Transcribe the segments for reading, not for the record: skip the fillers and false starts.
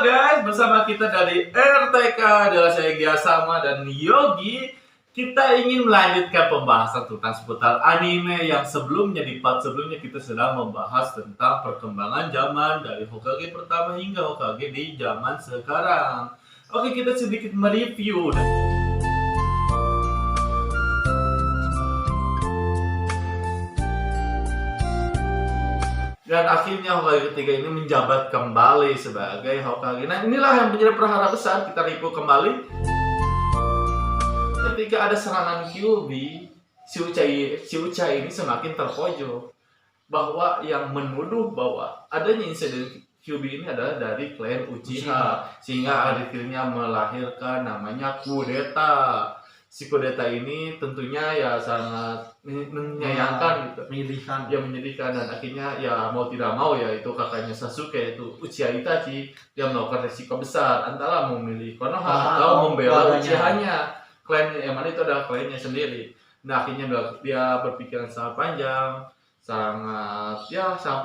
Halo guys, bersama kita dari RTK adalah saya Gia Sama dan Yogi. Kita ingin melanjutkan pembahasan tentang seputar anime yang sebelumnya di part sebelumnya kita sedang membahas tentang perkembangan zaman dari Hokage pertama hingga Hokage di zaman sekarang. Oke, kita sedikit mereview. Dan akhirnya Hokage ketiga ini menjabat kembali sebagai Hokage. Nah, inilah yang menjadi perhara besar. Kita review kembali. Ketika ada serangan Kyuubi, si Uchiha ini semakin terpojok. Bahwa yang menuduh bahwa adanya insiden Kyuubi ini adalah dari klan Uchiha. Sehingga akhirnya melahirkan namanya kudeta. Si kudeta ini tentunya ya sangat menyayangkan gitu, menyedihkan dan akhirnya ya mau tidak mau ya itu kakaknya Sasuke itu Uchiha Itachi dia melakukan resiko besar antara memilih Konoha atau membela Uchiha-nya, klan yang mana itu adalah klannya sendiri. Nah akhirnya dia berpikiran sangat panjang, sangat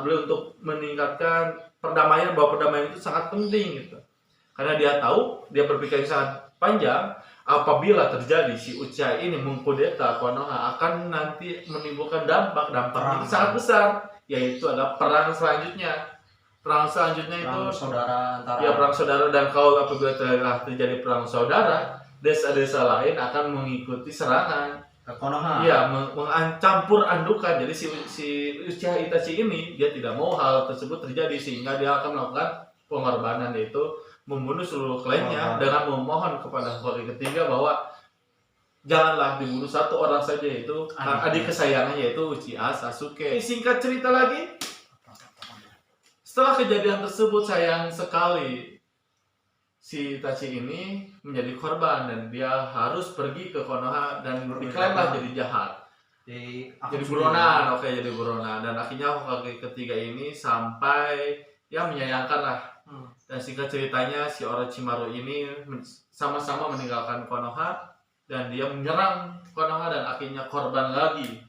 peduli untuk meningkatkan perdamaian, bahwa perdamaian itu sangat penting gitu, karena dia tahu dia berpikiran sangat panjang. Apabila terjadi si Uchiha ini mengkudeta Konoha akan nanti menimbulkan dampak itu sangat besar, yaitu adalah perang selanjutnya itu saudara antara perang saudara. Dan kalau apabila terjadi perang saudara, desa-desa lain akan mengikuti serangan ke Konoha. Iya, mencampur andukan. Jadi si Uchiha Itachi ini dia tidak mau hal tersebut terjadi, sehingga dia akan melakukan pengorbanan, yaitu membunuh seluruh klannya dengan memohon kepada Hokage ketiga bahwa janganlah dibunuh satu orang saja, yaitu adik kesayangannya yaitu Uchiha Sasuke. Singkat cerita lagi, setelah kejadian tersebut sayang sekali si Itachi ini menjadi korban dan dia harus pergi ke Konoha dan diklaimlah jadi jahat. Jadi buronan, jadi buronan. Dan akhirnya Hokage ketiga ini sampai menyayangkan lah. Dan singkat ceritanya si Orochimaru ini sama-sama meninggalkan Konoha dan dia menyerang Konoha dan akhirnya korban lagi.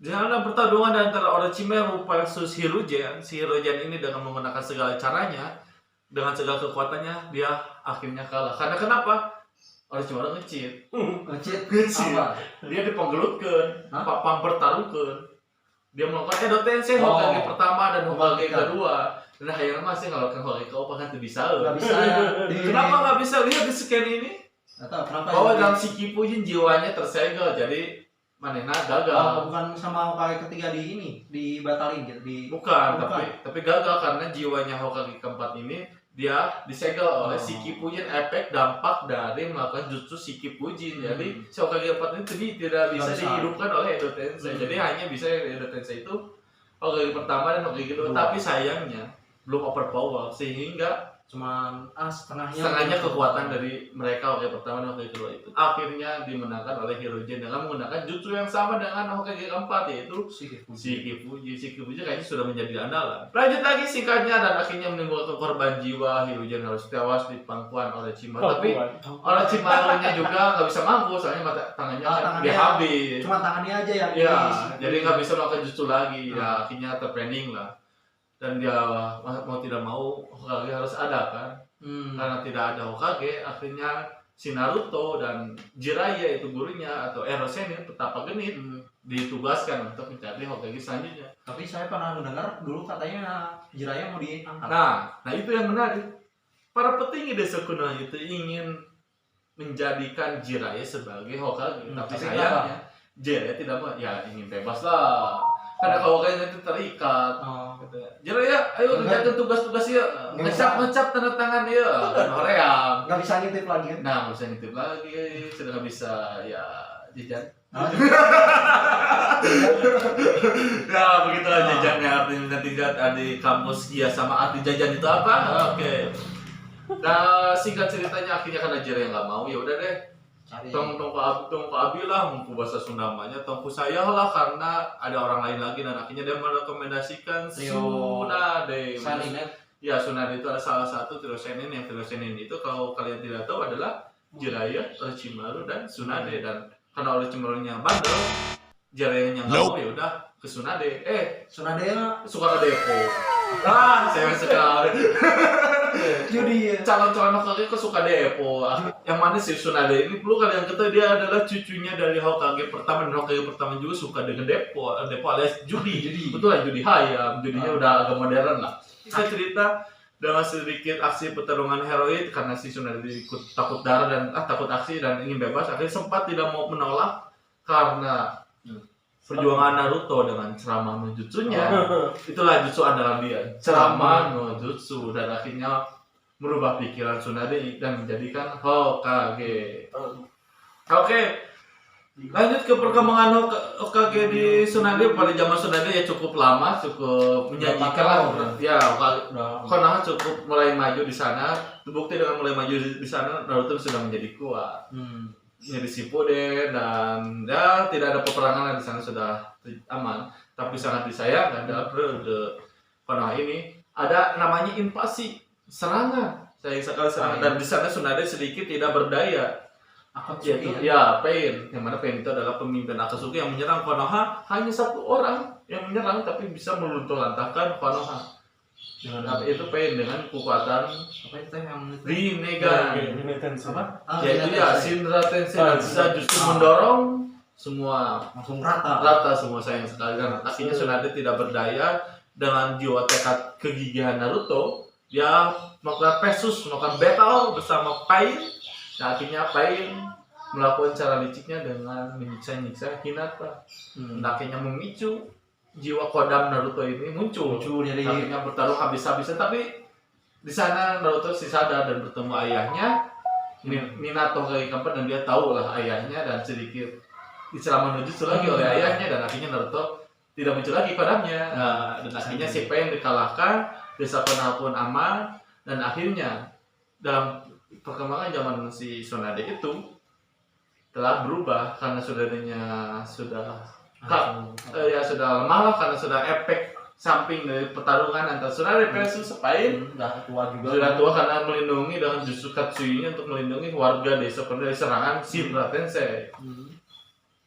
Dalam pertarungan antara Orochimaru versus Hiruzen, si Hiruzen ini dengan menggunakan segala caranya, dengan segala kekuatannya, dia akhirnya kalah. Karena kenapa? Orochimaru nge-cheat. Dia dipenggelutkan, pampertaruhkan. Dia melakukan Edo Tensei Hokage pertama dan Hokage kedua. Nah, akhirnya masih ngelakuin Hokage keempat kan bisa. Nggak bisa ya. Kenapa nggak bisa? Lihat di scan ini. Atau kenapa? Bahwa dalam si Kipujin jiwanya tersegel, jadi manehna gagal. Bukan sama Hokage ketiga dibatalin gitu. Bukan. Tapi gagal karena jiwanya Hokage keempat ini dia disegel oleh si Kipujin, efek dampak dari melakukan jutsu si Kipujin. Jadi si Hokage keempat ini tidak bisa dihidupkan oleh Edo Tensei. Jadi hanya bisa Edo Tensei itu Hokage pertama dan Hokage kedua. Tapi sayangnya belum overpower, sehingga cuman setengahnya kekuatan dari mereka Hokage pertama dan Hokage kedua itu akhirnya dimenangkan oleh Hiruzen dengan menggunakan jutsu yang sama dengan Hokage keempat, yaitu si Kifuji. Si Kifuji kayaknya sudah menjadi andalan. Lanjut lagi singkatnya, dan akhirnya menimbulkan korban jiwa. Hiruzen harus tewas di pangkuan Orochimaru. Tapi Orochimaru-nya juga nggak bisa mampu, soalnya tangannya dia habis. Cuma tangannya aja yang jadi nggak bisa melakukan jutsu lagi. Ya akhirnya terpending lah. Dan dia mau tidak mau Hokage harus ada kan. Karena tidak ada Hokage, akhirnya si Naruto dan Jiraiya itu gurunya atau Erosen petapa genit ditugaskan untuk mencari Hokage selanjutnya. Tapi saya pernah mendengar dulu katanya Jiraiya mau diangkat. Nah itu yang menarik. Para petinggi desa kuno itu ingin menjadikan Jiraiya sebagai Hokage, tapi sayangnya Jiraiya tidak mau. Ya ingin bebas lah. Karena kalau kayaknya itu terikat. Jiraiya, ayo kerjakan tugas-tugas ya. Ngecap tanda tangan dia. Hoream. Nggak bisa ngintip lagi kan? Nah, nggak bisa ngintip lagi. Sudah nggak bisa ya jajan. Ya begitulah jajannya. Artinya nanti di kampus Gia sama arti jajan itu apa? Oke. Nah singkat ceritanya akhirnya karena Jiraiya nggak mau, ya udah deh. Tongku abi lah, mungkin bahasa Sunda namanya tongku saya lah, karena ada orang lain lagi. Dan akhirnya dia merekomendasikan Tsunade. Ya Tsunade itu adalah salah satu trio senin. Yang trio senin itu kalau kalian tidak tahu adalah Jiraiya, Orochimaru dan Tsunade. Dan karena Orochimaru-nya bandel, Jiraiya-nya nggak mau, ya udah ke Tsunade. Tsunade-nya suka depo. Sayang sekali. Judi ya. calon-calon Hokage kok suka depo. Yang mana si Tsunade ini perlu kalian ketahui dia adalah cucunya dari Hokage pertama, dan Hokage pertama juga suka dengan depo alias judi. Betul lah, judi hayam, judinya udah agak modern lah. Saya cerita dengan sedikit aksi pertarungan heroik karena si Tsunade ikut takut darah dan takut aksi dan ingin bebas, akhirnya sempat tidak mau menolak karena perjuangan Naruto dengan ceramah no jutsunya. Itulah jutsu andalan dia, ceramah no jutsu, dan akhirnya merubah pikiran Tsunade dan menjadikan Hokage. Oke, lanjut ke perkembangan Hokage di Tsunade. Pada zaman Tsunade ya cukup lama, cukup menjanjikan lah. Ya, Konoha cukup mulai maju di sana. Terbukti dengan mulai maju di sana, Naruto sudah menjadi kuat. Menjadi Shippuden, dan ya tidak ada peperangan di sana, sudah aman. Tapi sangat disayangkan dalam periode Konoha ini ada namanya invasi, serangan. Sayang sekali serangan, dan di sana Tsunade sedikit tidak berdaya. Yaitu ya Pain, yang mana Pain itu adalah pemimpin Akatsuki yang menyerang Konoha. Hanya satu orang yang menyerang tapi bisa meluntur-lantahkan Konoha. Dengan itu Pain dengan kekuatan Apa itu yang Rinnegan. Apa? Yaitu ya Shinra Tensei, dan bisa justru mendorong semua langsung rata. semua. Sayang sekali kan akhirnya Tsunade tidak berdaya. Dengan jiwa tekad kegigihan Naruto, dia melakukan battle bersama Pain, dan akhirnya Pain melakukan cara liciknya dengan menyiksa Hinata. Akhirnya memicu jiwa kodam Naruto ini muncul Dari akhirnya bertarung habis-habisan. Tapi di sana Naruto sih sadar dan bertemu ayahnya Minato Hokage keempat, dan dia tahu lah ayahnya, dan sedikit diceramah jutsu lagi oleh ayahnya, dan akhirnya Naruto tidak muncul lagi kodamnya. Dan akhirnya si Pain dikalahkan, desa Konoha pun aman, dan akhirnya dalam perkembangan zaman si Tsunade itu telah berubah karena Tsunade-nya sudah sudah lemah lah, karena sudah efek samping dari pertarungan antara Tsunade versus Pain. Sudah tua juga. Sudah tua karena melindungi dengan Jutsu Katsui-nya untuk melindungi warga desa Konoha dari serangan Shinra Tensei.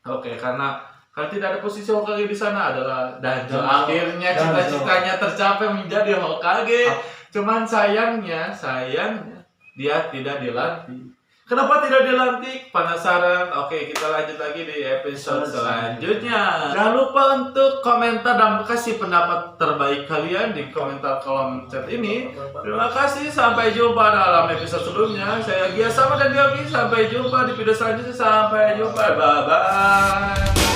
Oke, karena tidak ada posisi Hokage di sana adalah Danzo. Akhirnya cita-citanya tercapai menjadi Hokage. Cuman sayangnya dia tidak dilantik. Kenapa tidak dilantik? Penasaran? Oke, kita lanjut lagi di episode selanjutnya. Jangan lupa untuk komentar dan kasih pendapat terbaik kalian di komentar kolom chat ini. Terima kasih, sampai jumpa dalam episode sebelumnya. Saya Gia Sama dan Diogi. Sampai jumpa di video selanjutnya. Sampai jumpa, bye-bye.